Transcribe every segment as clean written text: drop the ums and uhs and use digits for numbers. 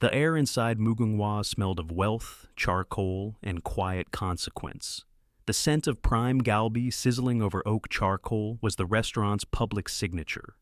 The air inside Mugunghwa smelled of wealth, charcoal, and quiet consequence. The scent of prime galbi sizzling over oak charcoal was the restaurant's public signature,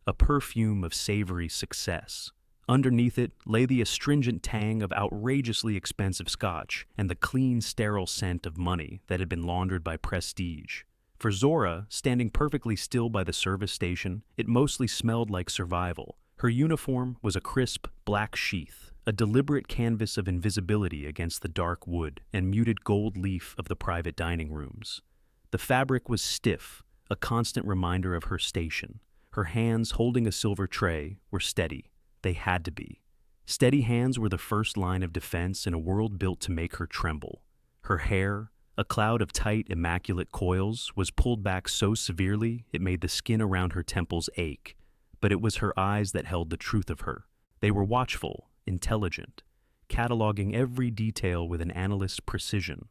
a perfume of savory success. Underneath it lay the astringent tang of outrageously expensive scotch and the clean, sterile scent of money that had been laundered by prestige. For Zora, standing perfectly still by the service station, it mostly smelled like survival. Her uniform was a crisp, black sheath, a deliberate canvas of invisibility against the dark wood and muted gold leaf of the private dining rooms. The fabric was stiff, a constant reminder of her station. Her hands, holding a silver tray, were steady. They had to be. Steady hands were the first line of defense in a world built to make her tremble. Her hair, a cloud of tight, immaculate coils, was pulled back so severely it made the skin around her temples ache. But it was her eyes that held the truth of her. They were watchful, intelligent, cataloging every detail with an analyst's precision.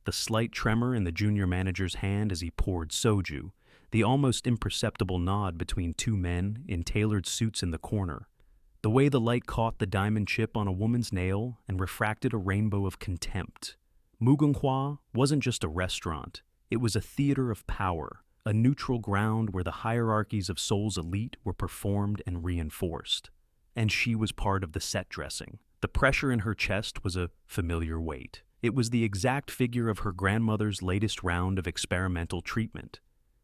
The slight tremor in the junior manager's hand as he poured soju, the almost imperceptible nod between two men in tailored suits in the corner, the way the light caught the diamond chip on a woman's nail and refracted a rainbow of contempt. Mugunghwa wasn't just a restaurant, it was a theater of power, a neutral ground where the hierarchies of Seoul's elite were performed and reinforced. And she was part of the set dressing. The pressure in her chest was a familiar weight. It was the exact figure of her grandmother's latest round of experimental treatment.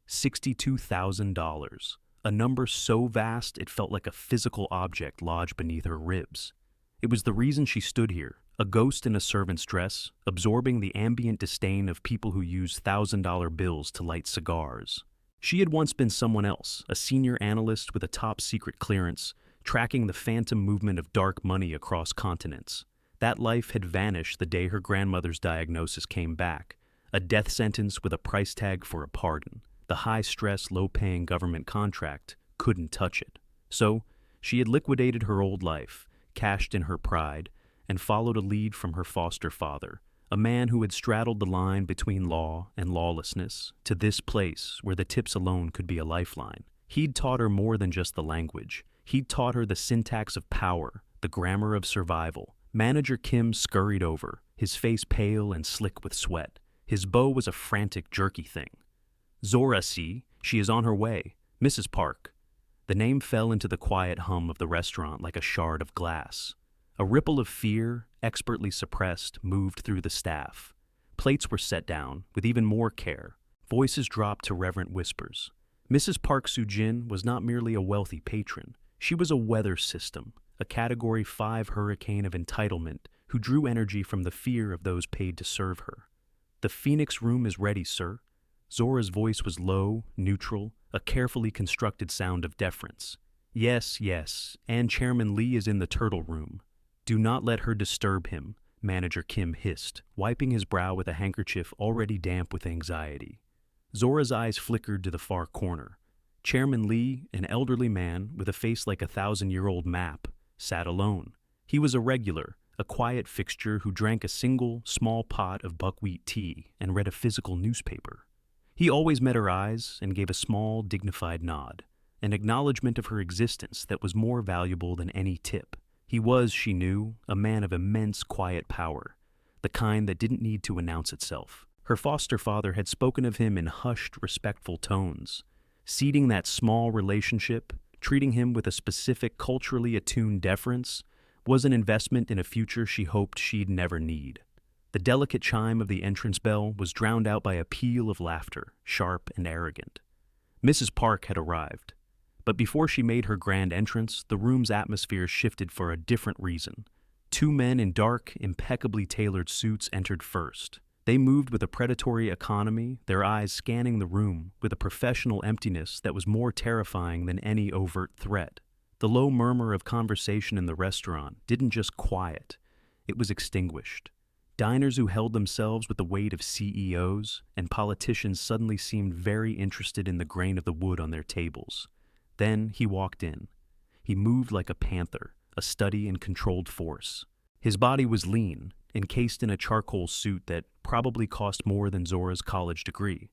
$62,000, a number so vast it felt like a physical object lodged beneath her ribs. It was the reason she stood here, a ghost in a servant's dress, absorbing the ambient disdain of people who use $1,000 bills to light cigars. She had once been someone else, a senior analyst with a top-secret clearance, tracking the phantom movement of dark money across continents. That life had vanished the day her grandmother's diagnosis came back, a death sentence with a price tag for a pardon. The high-stress, low-paying government contract couldn't touch it. So, she had liquidated her old life, cashed in her pride, and followed a lead from her foster father, a man who had straddled the line between law and lawlessness, to this place where the tips alone could be a lifeline. He'd taught her more than just the language. He'd taught her the syntax of power, the grammar of survival. Manager Kim scurried over, his face pale and slick with sweat. His bow was a frantic, jerky thing. "Zora, see, she is on her way. Mrs. Park." The name fell into the quiet hum of the restaurant like a shard of glass. A ripple of fear, expertly suppressed, moved through the staff. Plates were set down, with even more care. Voices dropped to reverent whispers. Mrs. Park Soo-jin was not merely a wealthy patron. She was a weather system, a Category 5 hurricane of entitlement who drew energy from the fear of those paid to serve her. "The Phoenix room is ready, sir." Zora's voice was low, neutral, a carefully constructed sound of deference. "Yes, yes, and Chairman Lee is in the turtle room." "Do not let her disturb him," Manager Kim hissed, wiping his brow with a handkerchief already damp with anxiety. Zora's eyes flickered to the far corner. Chairman Lee, an elderly man with a face like a 1,000-year-old map, sat alone. He was a regular, a quiet fixture who drank a single, small pot of buckwheat tea and read a physical newspaper. He always met her eyes and gave a small, dignified nod, an acknowledgement of her existence that was more valuable than any tip. He was, she knew, a man of immense quiet power, the kind that didn't need to announce itself. Her foster father had spoken of him in hushed, respectful tones. Seeding that small relationship, treating him with a specific culturally attuned deference, was an investment in a future she hoped she'd never need. The delicate chime of the entrance bell was drowned out by a peal of laughter, sharp and arrogant. Mrs. Park had arrived. But before she made her grand entrance, the room's atmosphere shifted for a different reason. Two men in dark, impeccably tailored suits entered first. They moved with a predatory economy, their eyes scanning the room with a professional emptiness that was more terrifying than any overt threat. The low murmur of conversation in the restaurant didn't just quiet, it was extinguished. Diners who held themselves with the weight of CEOs and politicians suddenly seemed very interested in the grain of the wood on their tables. Then he walked in. He moved like a panther, a study in controlled force. His body was lean, encased in a charcoal suit that probably cost more than Zora's college degree.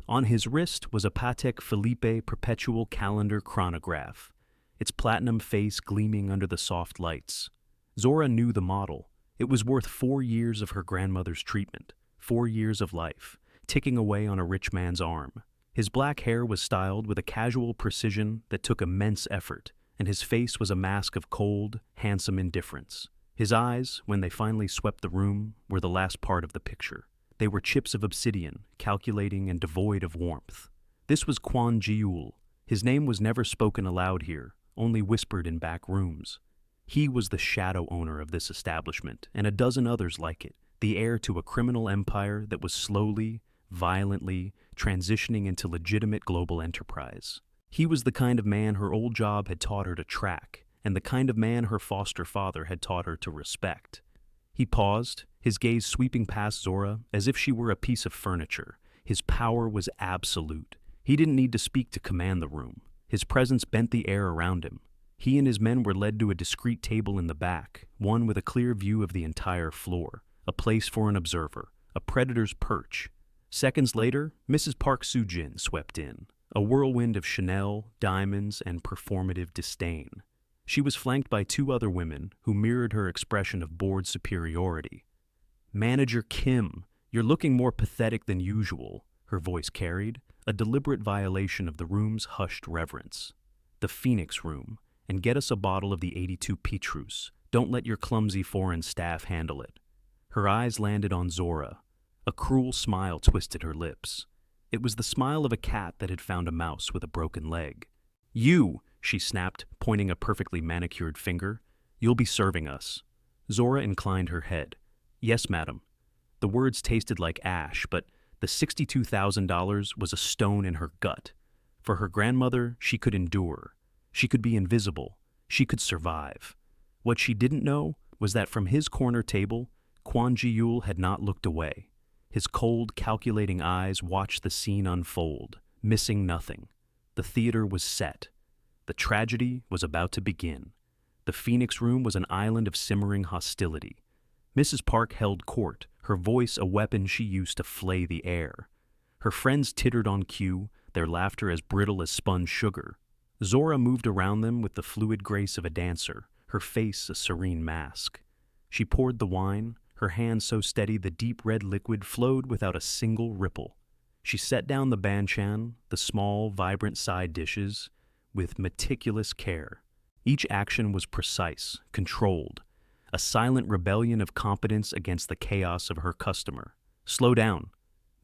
On his wrist was a Patek Philippe perpetual calendar chronograph, its platinum face gleaming under the soft lights. Zora knew the model. It was worth 4 years of her grandmother's treatment, 4 years of life, ticking away on a rich man's arm. His black hair was styled with a casual precision that took immense effort, and his face was a mask of cold, handsome indifference. His eyes, when they finally swept the room, were the last part of the picture. They were chips of obsidian, calculating and devoid of warmth. This was Kwon Ji-ul. His name was never spoken aloud here, only whispered in back rooms. He was the shadow owner of this establishment, and a dozen others like it, the heir to a criminal empire that was slowly, violently, transitioning into legitimate global enterprise. He was the kind of man her old job had taught her to track, and the kind of man her foster father had taught her to respect. He paused, his gaze sweeping past Zora as if she were a piece of furniture. His power was absolute. He didn't need to speak to command the room. His presence bent the air around him. He and his men were led to a discreet table in the back, one with a clear view of the entire floor, a place for an observer, a predator's perch. Seconds later, Mrs. Park Soo-jin swept in, a whirlwind of Chanel, diamonds, and performative disdain. She was flanked by two other women who mirrored her expression of bored superiority. "Manager Kim, you're looking more pathetic than usual," her voice carried, a deliberate violation of the room's hushed reverence. "The Phoenix Room, and get us a bottle of the 82 Petrus. Don't let your clumsy foreign staff handle it." Her eyes landed on Zora. A cruel smile twisted her lips. It was the smile of a cat that had found a mouse with a broken leg. "You," she snapped, pointing a perfectly manicured finger. "You'll be serving us." Zora inclined her head. "Yes, madam." The words tasted like ash, but the $62,000 was a stone in her gut. For her grandmother, she could endure. She could be invisible. She could survive. What she didn't know was that from his corner table, Kwon Ji-ul had not looked away. His cold, calculating eyes watched the scene unfold, missing nothing. The theater was set. The tragedy was about to begin. The Phoenix Room was an island of simmering hostility. Mrs. Park held court, her voice a weapon she used to flay the air. Her friends tittered on cue, their laughter as brittle as spun sugar. Zora moved around them with the fluid grace of a dancer, her face a serene mask. She poured the wine, her hand so steady the deep red liquid flowed without a single ripple. She set down the banchan, the small, vibrant side dishes, with meticulous care. Each action was precise, controlled, a silent rebellion of competence against the chaos of her customer. "Slow down,"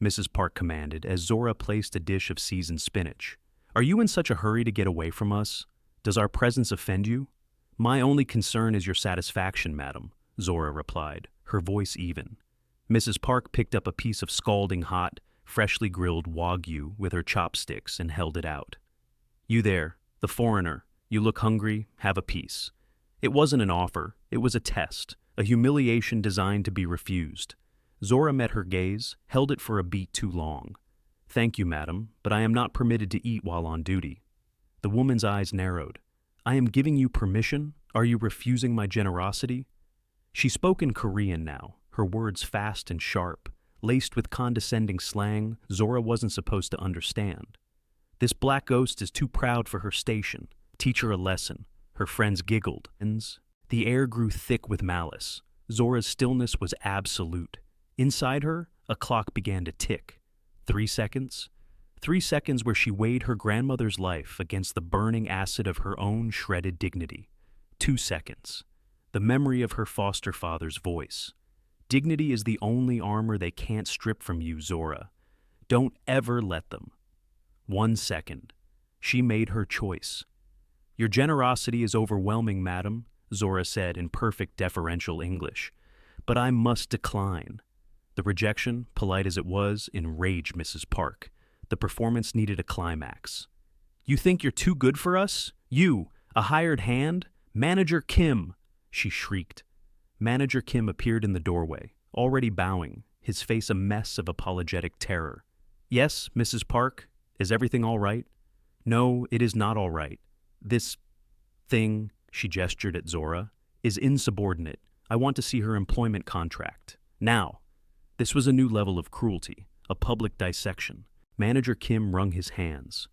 Mrs. Park commanded as Zora placed a dish of seasoned spinach. "Are you in such a hurry to get away from us? Does our presence offend you?" "My only concern is your satisfaction, madam," Zora replied, her voice even. Mrs. Park picked up a piece of scalding hot, freshly grilled wagyu with her chopsticks and held it out. "You there, the foreigner, you look hungry, have a piece." It wasn't an offer, it was a test, a humiliation designed to be refused. Zora met her gaze, held it for a beat too long. "Thank you, madam, but I am not permitted to eat while on duty." The woman's eyes narrowed. "I am giving you permission? Are you refusing my generosity?" She spoke in Korean now, her words fast and sharp, laced with condescending slang Zora wasn't supposed to understand. "This black ghost is too proud for her station. Teach her a lesson." Her friends giggled. The air grew thick with malice. Zora's stillness was absolute. Inside her, a clock began to tick. 3 seconds. 3 seconds where she weighed her grandmother's life against the burning acid of her own shredded dignity. 2 seconds. The memory of her foster father's voice. "Dignity is the only armor they can't strip from you, Zora. Don't ever let them." 1 second. She made her choice. "Your generosity is overwhelming, madam," Zora said in perfect deferential English. "But I must decline." The rejection, polite as it was, enraged Mrs. Park. The performance needed a climax. "You think you're too good for us? You, a hired hand? Manager Kim!" she shrieked. Manager Kim appeared in the doorway, already bowing, his face a mess of apologetic terror. "Yes, Mrs. Park, is everything all right?" "No, it is not all right. This thing," she gestured at Zora, "is insubordinate. I want to see her employment contract. Now." This was a new level of cruelty, a public dissection. Manager Kim wrung his hands.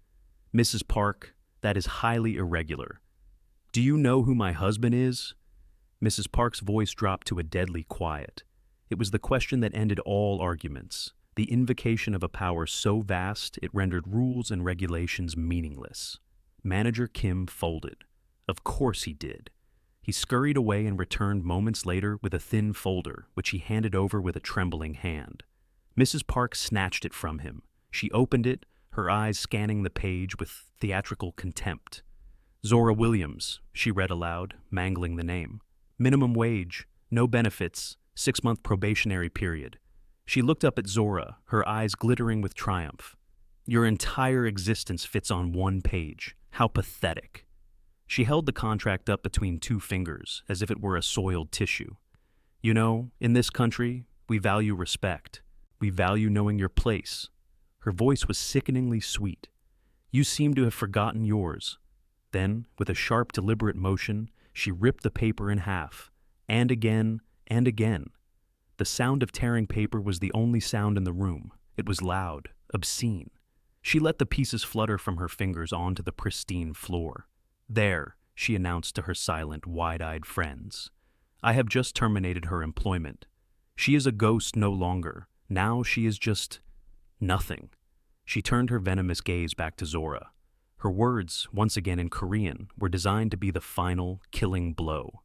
"Mrs. Park, that is highly irregular. Do you know who my husband is?" Mrs. Park's voice dropped to a deadly quiet. It was the question that ended all arguments, the invocation of a power so vast it rendered rules and regulations meaningless. Manager Kim folded. Of course he did. He scurried away and returned moments later with a thin folder, which he handed over with a trembling hand. Mrs. Park snatched it from him. She opened it, her eyes scanning the page with theatrical contempt. Zora Williams, she read aloud, mangling the name. Minimum wage, no benefits, 6-month probationary period. She looked up at Zora, her eyes glittering with triumph. Your entire existence fits on one page. How pathetic. She held the contract up between 2 fingers, as if it were a soiled tissue. You know, in this country, we value respect. We value knowing your place. Her voice was sickeningly sweet. You seem to have forgotten yours. Then, with a sharp, deliberate motion, she ripped the paper in half, and again, and again. The sound of tearing paper was the only sound in the room. It was loud, obscene. She let the pieces flutter from her fingers onto the pristine floor. There, she announced to her silent, wide-eyed friends. I have just terminated her employment. She is a ghost no longer. Now she is just nothing. She turned her venomous gaze back to Zora. Her words, once again in Korean, were designed to be the final, killing blow.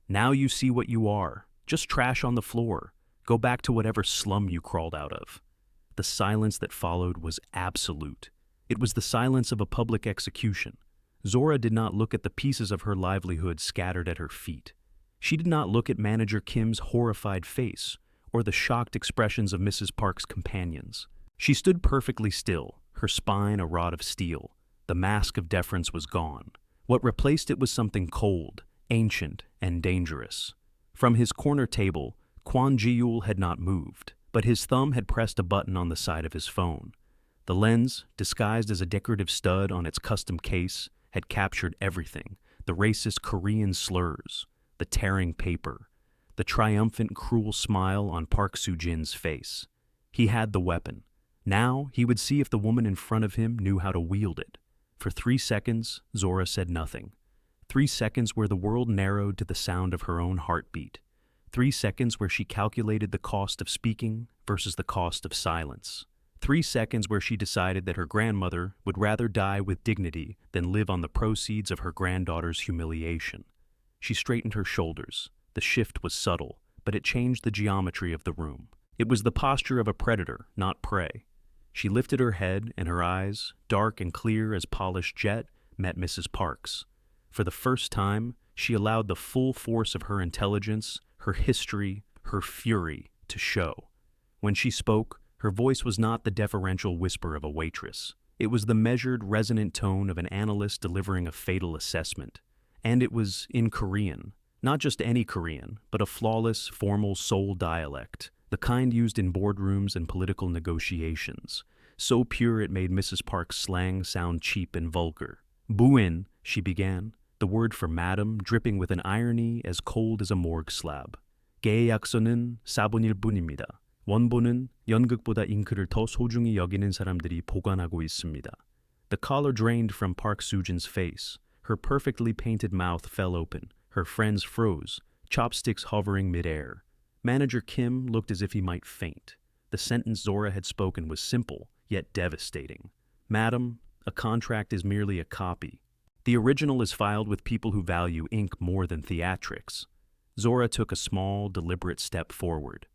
Now you see what you are. Just trash on the floor. Go back to whatever slum you crawled out of. The silence that followed was absolute. It was the silence of a public execution. Zora did not look at the pieces of her livelihood scattered at her feet. She did not look at Manager Kim's horrified face or the shocked expressions of Mrs. Park's companions. She stood perfectly still, her spine a rod of steel. The mask of deference was gone. What replaced it was something cold, ancient, and dangerous. From his corner table, Kwon Ji-yul had not moved, but his thumb had pressed a button on the side of his phone. The lens, disguised as a decorative stud on its custom case, had captured everything: the racist Korean slurs, the tearing paper, the triumphant, cruel smile on Park Soo-jin's face. He had the weapon. Now he would see if the woman in front of him knew how to wield it. For 3 seconds, Zora said nothing. 3 seconds where the world narrowed to the sound of her own heartbeat. 3 seconds where she calculated the cost of speaking versus the cost of silence. 3 seconds where she decided that her grandmother would rather die with dignity than live on the proceeds of her granddaughter's humiliation. She straightened her shoulders. The shift was subtle, but it changed the geometry of the room. It was the posture of a predator, not prey. She lifted her head, and her eyes, dark and clear as polished jet, met Mrs. Park's. For the first time, she allowed the full force of her intelligence, her history, her fury to show. When she spoke, her voice was not the deferential whisper of a waitress. It was the measured, resonant tone of an analyst delivering a fatal assessment. And it was in Korean. Not just any Korean, but a flawless, formal Seoul dialect, the kind used in boardrooms and political negotiations. So pure it made Mrs. Park's slang sound cheap and vulgar. Buin, she began, the word for madam dripping with an irony as cold as a morgue slab. 계약서는 사본일 뿐입니다. 원본은 연극보다 잉크를 더 소중히 여기는 사람들이 보관하고 있습니다. The color drained from Park Soo-jin's face. Her perfectly painted mouth fell open. Her friends froze, chopsticks hovering midair. Manager Kim looked as if he might faint. The sentence Zora had spoken was simple, yet devastating. Madam, a contract is merely a copy. The original is filed with people who value ink more than theatrics. Zora took a small, deliberate step forward.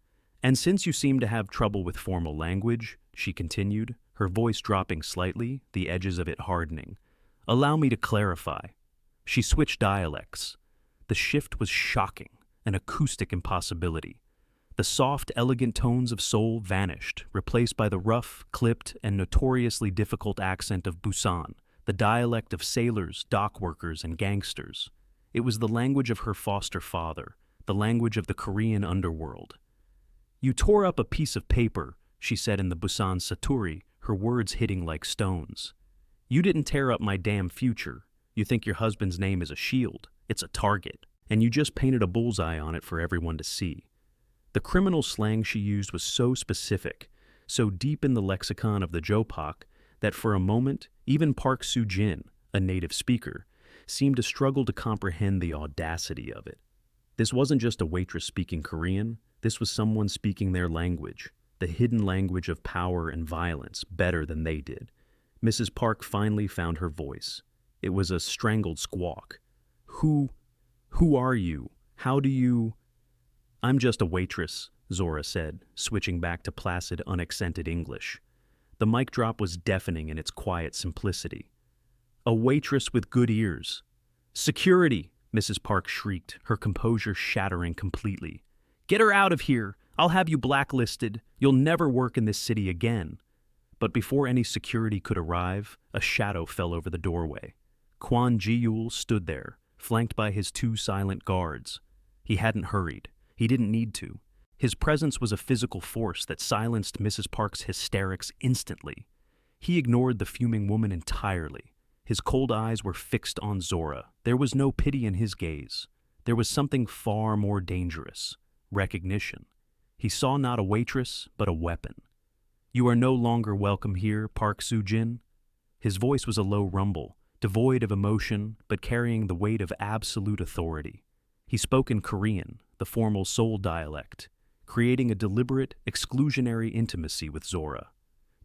And since you seem to have trouble with formal language, she continued, her voice dropping slightly, the edges of it hardening, allow me to clarify. She switched dialects. The shift was shocking, an acoustic impossibility. The soft, elegant tones of Seoul vanished, replaced by the rough, clipped, and notoriously difficult accent of Busan, the dialect of sailors, dock workers, and gangsters. It was the language of her foster father, the language of the Korean underworld. You tore up a piece of paper, she said in the Busan Saturi, her words hitting like stones. You didn't tear up my damn future. You think your husband's name is a shield. It's a target. And you just painted a bullseye on it for everyone to see. The criminal slang she used was so specific, so deep in the lexicon of the Jopak, that for a moment, even Park Soo-jin, a native speaker, seemed to struggle to comprehend the audacity of it. This wasn't just a waitress speaking Korean, this was someone speaking their language, the hidden language of power and violence, better than they did. Mrs. Park finally found her voice. It was a strangled squawk. Who are you? How do you... I'm just a waitress, Zora said, switching back to placid, unaccented English. The mic drop was deafening in its quiet simplicity. A waitress with good ears. Security, Mrs. Park shrieked, her composure shattering completely. Get her out of here! I'll have you blacklisted. You'll never work in this city again. But before any security could arrive, a shadow fell over the doorway. Kwon Ji-yul stood there, flanked by his two silent guards. He hadn't hurried. He didn't need to. His presence was a physical force that silenced Mrs. Park's hysterics instantly. He ignored the fuming woman entirely. His cold eyes were fixed on Zora. There was no pity in his gaze. There was something far more dangerous. Recognition. He saw not a waitress, but a weapon. You are no longer welcome here, Park Soo-jin. His voice was a low rumble, devoid of emotion, but carrying the weight of absolute authority. He spoke in Korean, the formal Seoul dialect, creating a deliberate, exclusionary intimacy with Zora.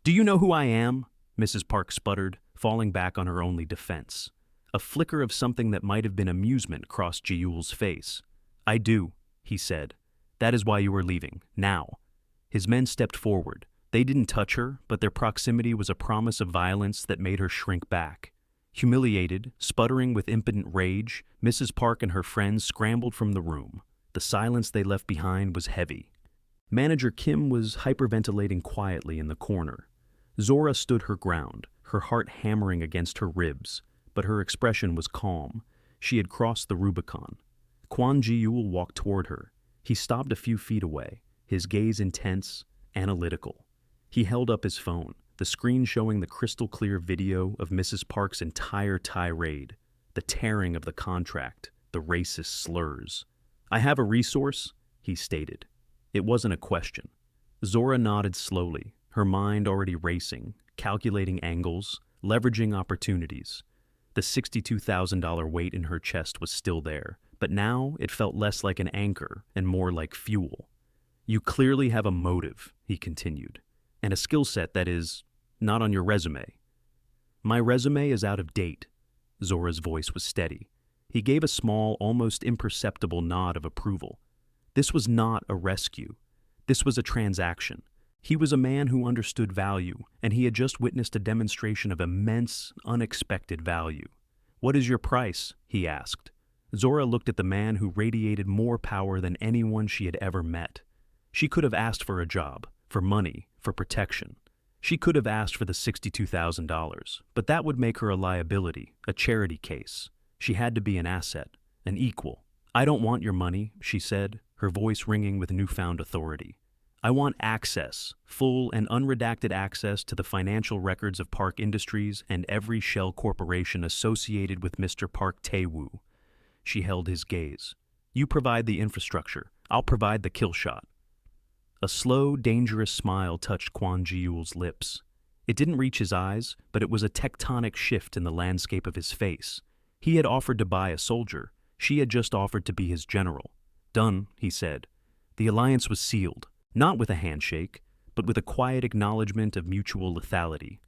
Do you know who I am? Mrs. Park sputtered, falling back on her only defense. A flicker of something that might have been amusement crossed Ji-yul's face. I do, he said. That is why you are leaving, now. His men stepped forward. They didn't touch her, but their proximity was a promise of violence that made her shrink back. Humiliated, sputtering with impotent rage, Mrs. Park and her friends scrambled from the room. The silence they left behind was heavy. Manager Kim was hyperventilating quietly in the corner. Zora stood her ground, her heart hammering against her ribs, but her expression was calm. She had crossed the Rubicon. Kwon Ji-yul walked toward her. He stopped a few feet away, his gaze intense, analytical. He held up his phone, the screen showing the crystal-clear video of Mrs. Park's entire tirade, the tearing of the contract, the racist slurs. I have a resource, he stated. It wasn't a question. Zora nodded slowly, her mind already racing, calculating angles, leveraging opportunities. The $62,000 weight in her chest was still there, but now it felt less like an anchor and more like fuel. You clearly have a motive, he continued, and a skill set that is not on your resume. My resume is out of date. Zora's voice was steady. He gave a small, almost imperceptible nod of approval. This was not a rescue. This was a transaction. He was a man who understood value, and he had just witnessed a demonstration of immense, unexpected value. What is your price? He asked. Zora looked at the man who radiated more power than anyone she had ever met. She could have asked for a job, for money, for protection. She could have asked for the $62,000, but that would make her a liability, a charity case. She had to be an asset, an equal. I don't want your money, she said, her voice ringing with newfound authority. I want access, full and unredacted access to the financial records of Park Industries and every shell corporation associated with Mr. Park Tae-woo. She held his gaze. You provide the infrastructure. I'll provide the kill shot. A slow, dangerous smile touched Kwon Ji-yul's lips. It didn't reach his eyes, but it was a tectonic shift in the landscape of his face. He had offered to buy a soldier. She had just offered to be his general. Done, he said. The alliance was sealed, not with a handshake, but with a quiet acknowledgement of mutual lethality.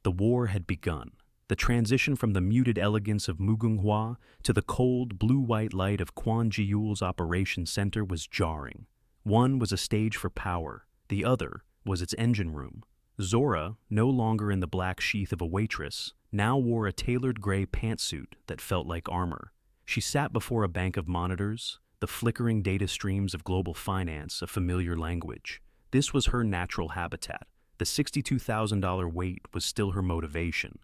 The war had begun. The transition from the muted elegance of Mugunghwa to the cold, blue-white light of Kwon Ji-yul's operations center was jarring. One was a stage for power. The other was its engine room. Zora, no longer in the black sheath of a waitress, now wore a tailored gray pantsuit that felt like armor. She sat before a bank of monitors, the flickering data streams of global finance a familiar language. This was her natural habitat. The $62,000 weight was still her motivation,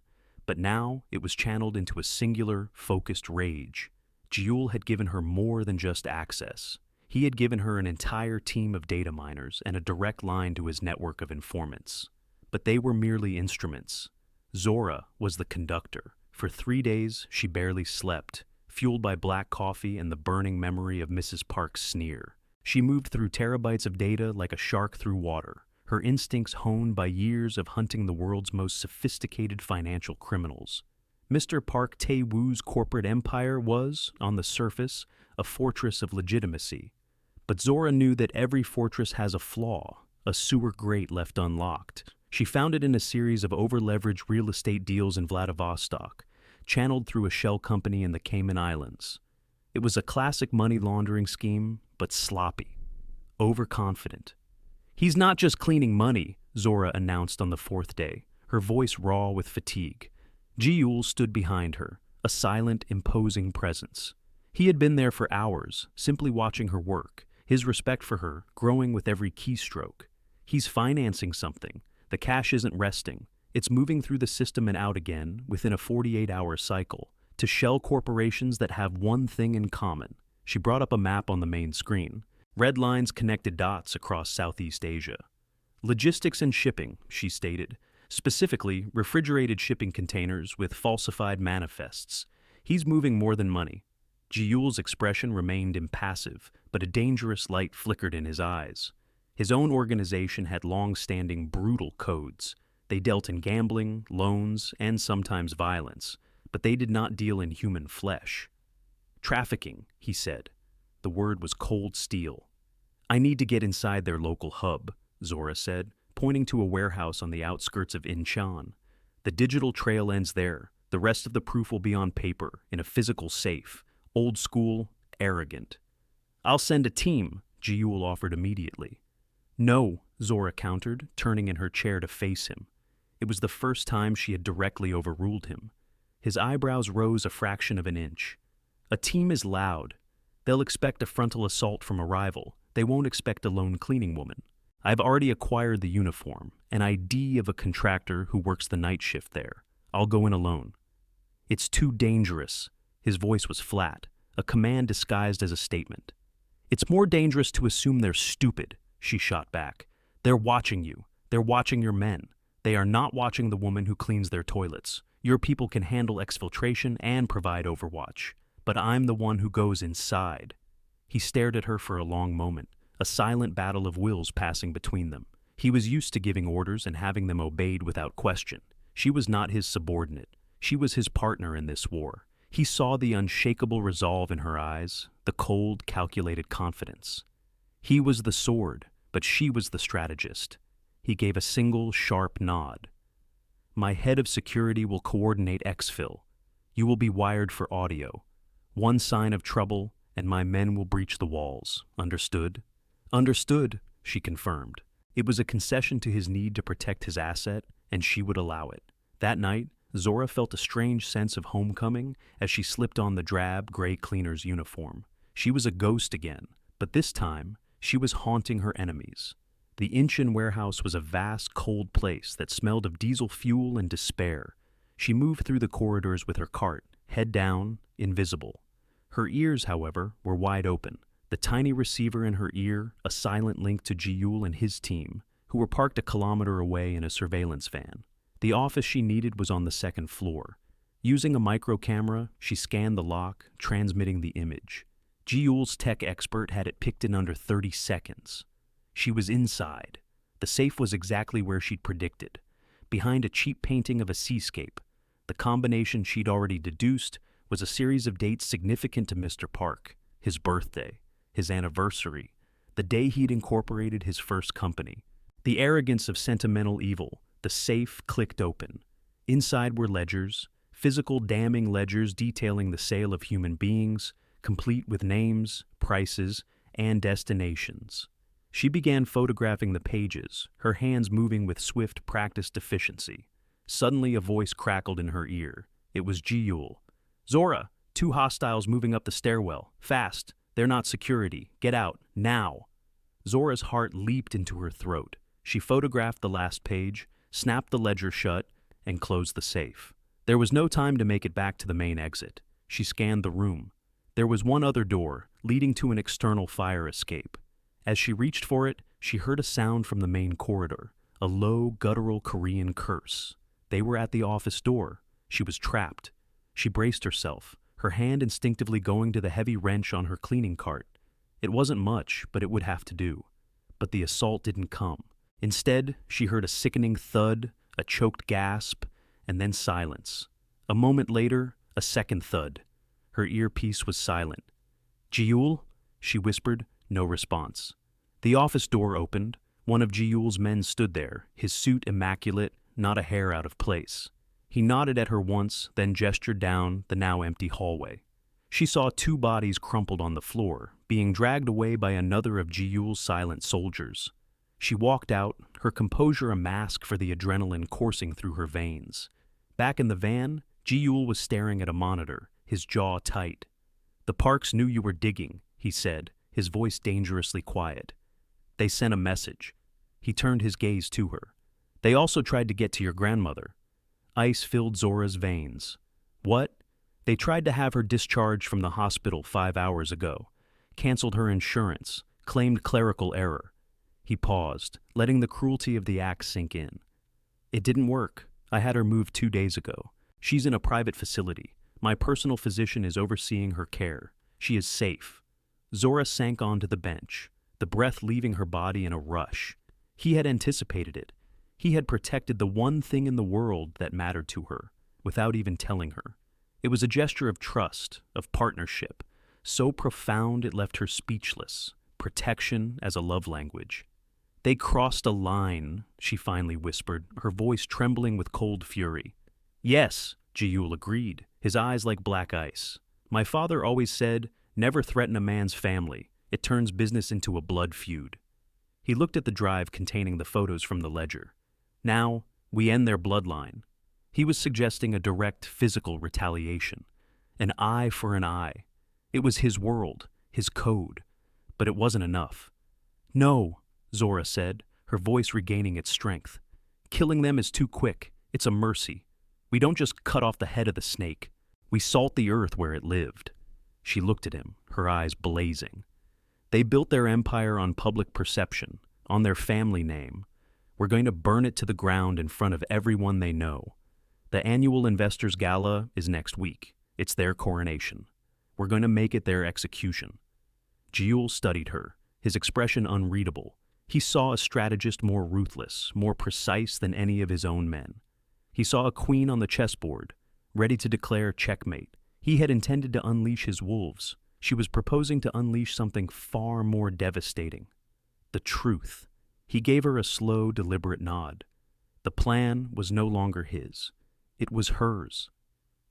but now it was channeled into a singular, focused rage. Ji-yul had given her more than just access. He had given her an entire team of data miners and a direct line to his network of informants. But they were merely instruments. Zora was the conductor. For 3 days, she barely slept, fueled by black coffee and the burning memory of Mrs. Park's sneer. She moved through terabytes of data like a shark through water, her instincts honed by years of hunting the world's most sophisticated financial criminals. Mr. Park Tae-woo's corporate empire was, on the surface, a fortress of legitimacy. But Zora knew that every fortress has a flaw, a sewer grate left unlocked. She found it in a series of over-leveraged real estate deals in Vladivostok, channeled through a shell company in the Cayman Islands. It was a classic money laundering scheme, but sloppy, overconfident. "He's not just cleaning money," Zora announced on the fourth day, her voice raw with fatigue. Ji-yool stood behind her, a silent, imposing presence. He had been there for hours, simply watching her work, his respect for her growing with every keystroke. He's financing something. The cash isn't resting. It's moving through the system and out again within a 48-hour cycle to shell corporations that have one thing in common. She brought up a map on the main screen. Red lines connected dots across Southeast Asia. Logistics and shipping, she stated. Specifically, refrigerated shipping containers with falsified manifests. He's moving more than money. Ji-yool's expression remained impassive, but a dangerous light flickered in his eyes. His own organization had long-standing brutal codes. They dealt in gambling, loans, and sometimes violence, but they did not deal in human flesh. "Trafficking," he said. The word was cold steel. "I need to get inside their local hub," Zora said, pointing to a warehouse on the outskirts of Incheon. "The digital trail ends there. The rest of the proof will be on paper, in a physical safe. Old school, arrogant." "I'll send a team," Ji-yool offered immediately. "No," Zora countered, turning in her chair to face him. It was the first time she had directly overruled him. His eyebrows rose a fraction of an inch. "A team is loud. They'll expect a frontal assault from a rival. They won't expect a lone cleaning woman. I've already acquired the uniform, an ID of a contractor who works the night shift there. I'll go in alone." "It's too dangerous." His voice was flat, a command disguised as a statement. "It's more dangerous to assume they're stupid," she shot back. "They're watching you. They're watching your men. They are not watching the woman who cleans their toilets. Your people can handle exfiltration and provide overwatch. But I'm the one who goes inside." He stared at her for a long moment, a silent battle of wills passing between them. He was used to giving orders and having them obeyed without question. She was not his subordinate. She was his partner in this war. He saw the unshakable resolve in her eyes, the cold, calculated confidence. He was the sword, but she was the strategist. He gave a single, sharp nod. "My head of security will coordinate exfil. You will be wired for audio. One sign of trouble, and my men will breach the walls. Understood?" "Understood," she confirmed. It was a concession to his need to protect his asset, and she would allow it. That night, Zora felt a strange sense of homecoming as she slipped on the drab, gray cleaner's uniform. She was a ghost again, but this time, she was haunting her enemies. The Incheon warehouse was a vast, cold place that smelled of diesel fuel and despair. She moved through the corridors with her cart, head down, invisible. Her ears, however, were wide open. The tiny receiver in her ear, a silent link to Ji-yool and his team, who were parked a kilometer away in a surveillance van. The office she needed was on the second floor. Using a micro camera, she scanned the lock, transmitting the image. Ji-yool's tech expert had it picked in under 30 seconds. She was inside. The safe was exactly where she'd predicted, behind a cheap painting of a seascape. The combination she'd already deduced was a series of dates significant to Mr. Park: his birthday, his anniversary, the day he'd incorporated his first company. The arrogance of sentimental evil, the safe clicked open. Inside were ledgers, physical damning ledgers detailing the sale of human beings, complete with names, prices, and destinations. She began photographing the pages, her hands moving with swift, practiced efficiency. Suddenly a voice crackled in her ear. It was Ji-yool. "Zora, 2 hostiles moving up the stairwell. Fast. They're not security. Get out. Now." Zora's heart leaped into her throat. She photographed the last page, snapped the ledger shut, and closed the safe. There was no time to make it back to the main exit. She scanned the room. There was one other door, leading to an external fire escape. As she reached for it, she heard a sound from the main corridor, a low, guttural Korean curse. They were at the office door. She was trapped. She braced herself, her hand instinctively going to the heavy wrench on her cleaning cart. It wasn't much, but it would have to do. But the assault didn't come. Instead, she heard a sickening thud, a choked gasp, and then silence. A moment later, a second thud. Her earpiece was silent. "Jiul?" she whispered. No response. The office door opened. One of Jiul's men stood there, his suit immaculate, not a hair out of place. He nodded at her once, then gestured down the now empty hallway. She saw two bodies crumpled on the floor, being dragged away by another of Jiul's silent soldiers. She walked out, her composure a mask for the adrenaline coursing through her veins. Back in the van, Jiul was staring at a monitor, his jaw tight. "The Parks knew you were digging," he said, his voice dangerously quiet. "They sent a message." He turned his gaze to her. "They also tried to get to your grandmother." Ice filled Zora's veins. "What?" "They tried to have her discharged from the hospital 5 hours ago. Canceled her insurance. Claimed clerical error." He paused, letting the cruelty of the act sink in. "It didn't work. I had her moved 2 days ago. She's in a private facility. My personal physician is overseeing her care. She is safe." Zora sank onto the bench, the breath leaving her body in a rush. He had anticipated it. He had protected the one thing in the world that mattered to her, without even telling her. It was a gesture of trust, of partnership, so profound it left her speechless, protection as a love language. "They crossed a line," she finally whispered, her voice trembling with cold fury. "Yes," Jiul agreed, his eyes like black ice. "My father always said, never threaten a man's family. It turns business into a blood feud." He looked at the drive containing the photos from the ledger. "Now, we end their bloodline." He was suggesting a direct physical retaliation. An eye for an eye. It was his world, his code. But it wasn't enough. "No," Zora said, her voice regaining its strength. "Killing them is too quick. It's a mercy. We don't just cut off the head of the snake. We salt the earth where it lived." She looked at him, her eyes blazing. "They built their empire on public perception, on their family name. We're going to burn it to the ground in front of everyone they know. The annual Investors Gala is next week. It's their coronation. We're going to make it their execution." Jiul studied her, his expression unreadable. He saw a strategist more ruthless, more precise than any of his own men. He saw a queen on the chessboard, ready to declare checkmate. He had intended to unleash his wolves. She was proposing to unleash something far more devastating. The truth. He gave her a slow, deliberate nod. The plan was no longer his. It was hers.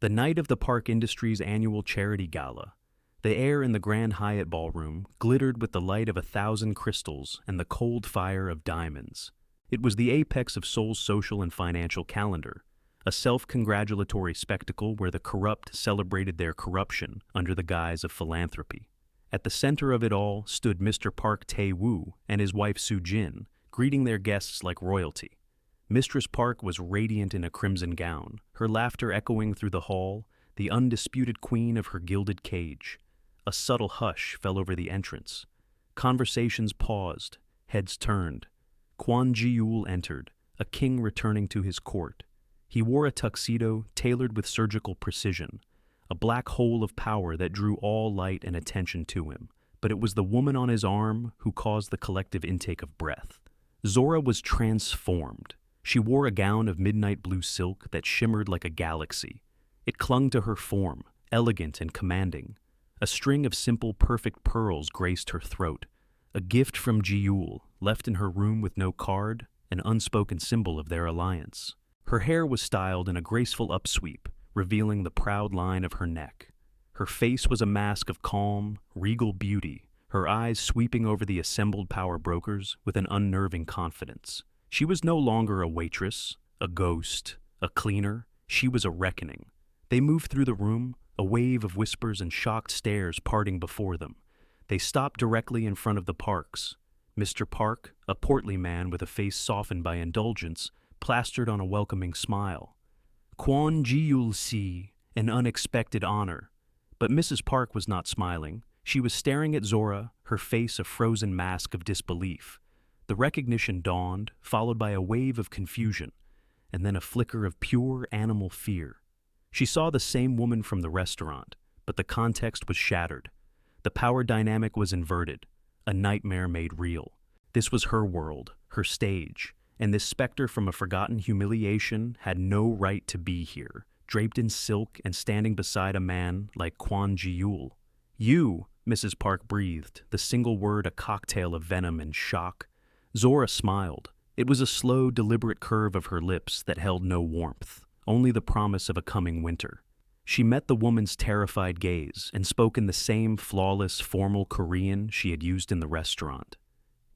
The night of the Park Industries' annual charity gala. The air in the Grand Hyatt ballroom glittered with the light of 1,000 crystals and the cold fire of diamonds. It was the apex of Seoul's social and financial calendar, a self-congratulatory spectacle where the corrupt celebrated their corruption under the guise of philanthropy. At the center of it all stood Mr. Park Tae-woo and his wife Soo-jin, greeting their guests like royalty. Mistress Park was radiant in a crimson gown, her laughter echoing through the hall, the undisputed queen of her gilded cage. A subtle hush fell over the entrance. Conversations paused, heads turned. Kwon Ji-yul entered, a king returning to his court. He wore a tuxedo tailored with surgical precision, a black hole of power that drew all light and attention to him. But it was the woman on his arm who caused the collective intake of breath. Zora was transformed. She wore a gown of midnight blue silk that shimmered like a galaxy. It clung to her form, elegant and commanding. A string of simple, perfect pearls graced her throat. A gift from Ji-yul, left in her room with no card, an unspoken symbol of their alliance. Her hair was styled in a graceful upsweep, revealing the proud line of her neck. Her face was a mask of calm, regal beauty, her eyes sweeping over the assembled power brokers with an unnerving confidence. She was no longer a waitress, a ghost, a cleaner. She was a reckoning. They moved through the room, a wave of whispers and shocked stares parting before them. They stopped directly in front of the Parks. Mr. Park, a portly man with a face softened by indulgence, plastered on a welcoming smile. "Kwon Ji-yul si, an unexpected honor." But Mrs. Park was not smiling. She was staring at Zora, her face a frozen mask of disbelief. The recognition dawned, followed by a wave of confusion, and then a flicker of pure animal fear. She saw the same woman from the restaurant, but the context was shattered. The power dynamic was inverted, a nightmare made real. This was her world, her stage, and this specter from a forgotten humiliation had no right to be here, draped in silk and standing beside a man like Quan Ji-yul. "You," Mrs. Park breathed, the single word a cocktail of venom and shock. Zora smiled. It was a slow, deliberate curve of her lips that held no warmth, only the promise of a coming winter. She met the woman's terrified gaze and spoke in the same flawless, formal Korean she had used in the restaurant.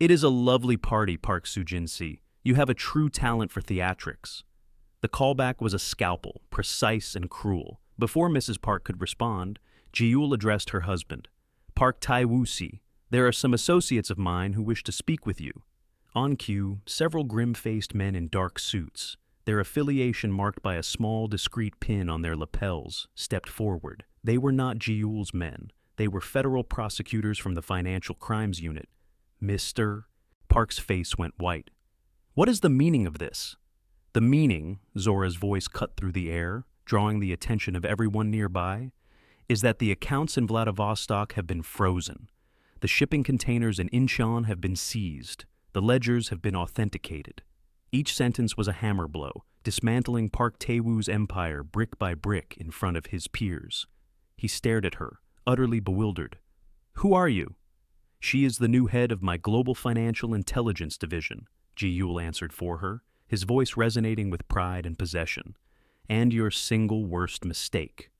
"It is a lovely party, Park Soo-jin-si. You have a true talent for theatrics." The callback was a scalpel, precise and cruel. Before Mrs. Park could respond, Ji-yul addressed her husband. "Park Tae-woo-si, there are some associates of mine who wish to speak with you." On cue, several grim-faced men in dark suits, their affiliation marked by a small, discreet pin on their lapels, stepped forward. They were not Ji-yul's men. They were federal prosecutors from the Financial Crimes Unit. "Mr. Park's face went white. "What is the meaning of this?" "The meaning," Zora's voice cut through the air, drawing the attention of everyone nearby, "is that the accounts in Vladivostok have been frozen. The shipping containers in Incheon have been seized. The ledgers have been authenticated." Each sentence was a hammer blow, dismantling Park Tae-woo's empire brick by brick in front of his peers. He stared at her, utterly bewildered. "Who are you?" "She is the new head of my Global Financial Intelligence Division," Ji-yul answered for her, his voice resonating with pride and possession. "And your single worst mistake."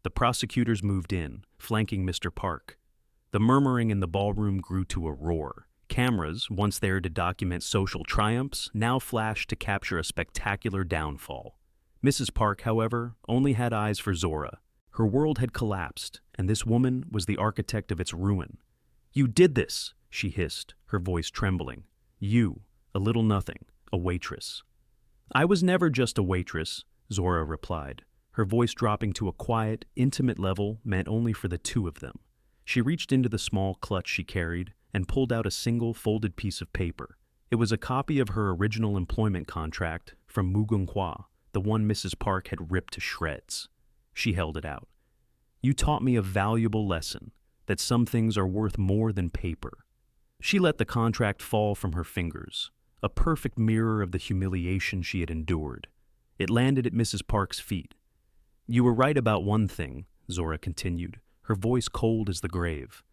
The prosecutors moved in, flanking Mr. Park. The murmuring in the ballroom grew to a roar. Cameras, once there to document social triumphs, now flashed to capture a spectacular downfall. Mrs. Park, however, only had eyes for Zora. Her world had collapsed, and this woman was the architect of its ruin. "You did this," she hissed, her voice trembling. "You, a little nothing, a waitress." "I was never just a waitress," Zora replied, her voice dropping to a quiet, intimate level meant only for the two of them. She reached into the small clutch she carried and pulled out a single folded piece of paper. It was a copy of her original employment contract from Mugunghwa, the one Mrs. Park had ripped to shreds. She held it out. "You taught me a valuable lesson, that some things are worth more than paper." She let the contract fall from her fingers, a perfect mirror of the humiliation she had endured. It landed at Mrs. Park's feet. "You were right about one thing," Zora continued, her voice cold as the grave.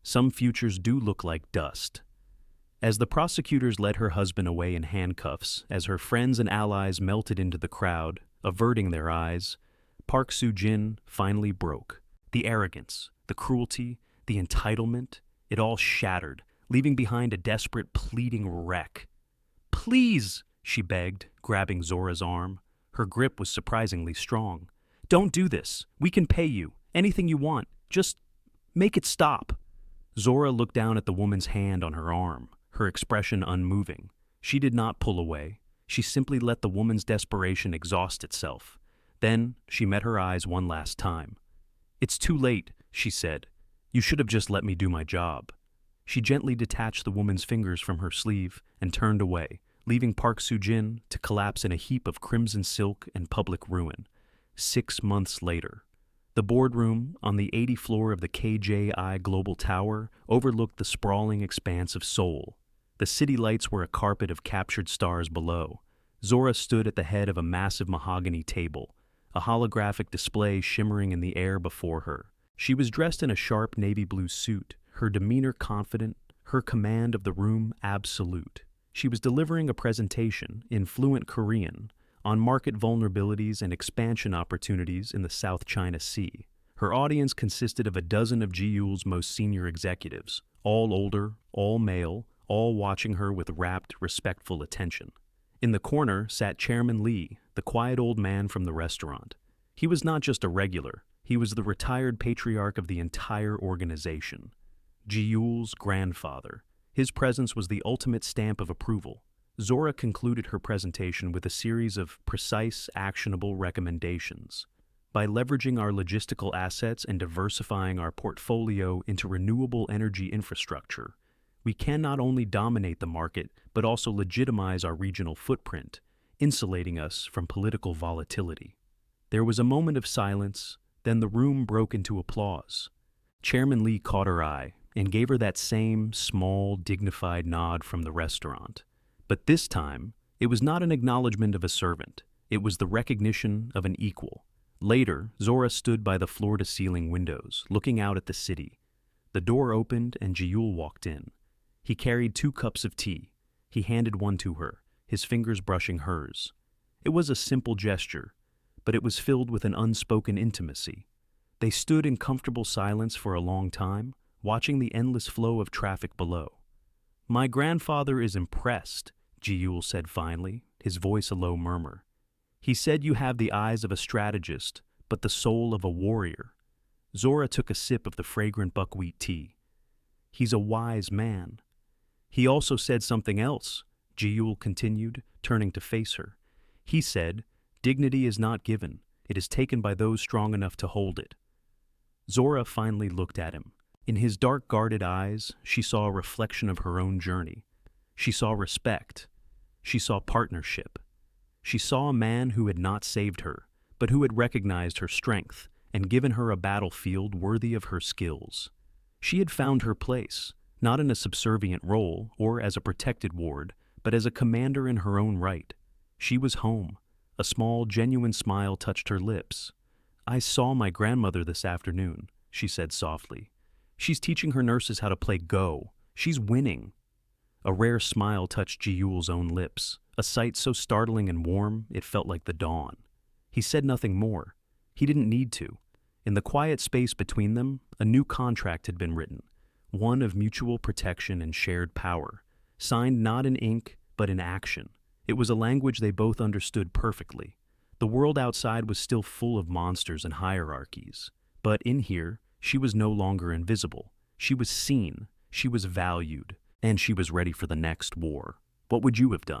"Some futures do look like dust." As the prosecutors led her husband away in handcuffs, as her friends and allies melted into the crowd, averting their eyes, Park Soo-jin finally broke. The arrogance, the cruelty, the entitlement, it all shattered, leaving behind a desperate, pleading wreck. "Please," she begged, grabbing Zora's arm. Her grip was surprisingly strong. "Don't do this. We can pay you. Anything you want. Just make it stop." Zora looked down at the woman's hand on her arm, her expression unmoving. She did not pull away. She simply let the woman's desperation exhaust itself. Then she met her eyes one last time. "It's too late," she said. "You should have just let me do my job." She gently detached the woman's fingers from her sleeve and turned away, leaving Park Soo-jin to collapse in a heap of crimson silk and public ruin. 6 months later. The boardroom, on the 80th floor of the KJI Global Tower, overlooked the sprawling expanse of Seoul. The city lights were a carpet of captured stars below. Zora stood at the head of a massive mahogany table, a holographic display shimmering in the air before her. She was dressed in a sharp navy blue suit, her demeanor confident, her command of the room absolute. She was delivering a presentation in fluent Korean on market vulnerabilities and expansion opportunities in the South China Sea. Her audience consisted of a dozen of Ji-yul's most senior executives, all older, all male, all watching her with rapt, respectful attention. In the corner sat Chairman Lee, the quiet old man from the restaurant. He was not just a regular, he was the retired patriarch of the entire organization. Ji-yul's grandfather. His presence was the ultimate stamp of approval. Zora concluded her presentation with a series of precise, actionable recommendations. By leveraging our logistical assets and diversifying our portfolio into renewable energy infrastructure, we can not only dominate the market, but also legitimize our regional footprint, insulating us from political volatility. There was a moment of silence, then the room broke into applause. Chairman Lee caught her eye and gave her that same small, dignified nod from the restaurant. But this time, it was not an acknowledgement of a servant. It was the recognition of an equal. Later, Zora stood by the floor-to-ceiling windows, looking out at the city. The door opened and Jiul walked in. He carried 2 cups of tea. He handed one to her, his fingers brushing hers. It was a simple gesture, but it was filled with an unspoken intimacy. They stood in comfortable silence for a long time, watching the endless flow of traffic below. "My grandfather is impressed," Jiul said finally, his voice a low murmur. "He said you have the eyes of a strategist, but the soul of a warrior." Zora took a sip of the fragrant buckwheat tea. "He's a wise man." "He also said something else," Jiul continued, turning to face her. "He said, dignity is not given, it is taken by those strong enough to hold it." Zora finally looked at him. In his dark, guarded eyes, she saw a reflection of her own journey. She saw respect. She saw partnership. She saw a man who had not saved her, but who had recognized her strength and given her a battlefield worthy of her skills. She had found her place, not in a subservient role or as a protected ward, but as a commander in her own right. She was home. A small, genuine smile touched her lips. "I saw my grandmother this afternoon," she said softly. "She's teaching her nurses how to play Go. She's winning." A rare smile touched Jiul's own lips, a sight so startling and warm it felt like the dawn. He said nothing more. He didn't need to. In the quiet space between them, a new contract had been written, one of mutual protection and shared power, signed not in ink, but in action. It was a language they both understood perfectly. The world outside was still full of monsters and hierarchies, but in here, she was no longer invisible. She was seen, she was valued, and she was ready for the next war. What would you have done?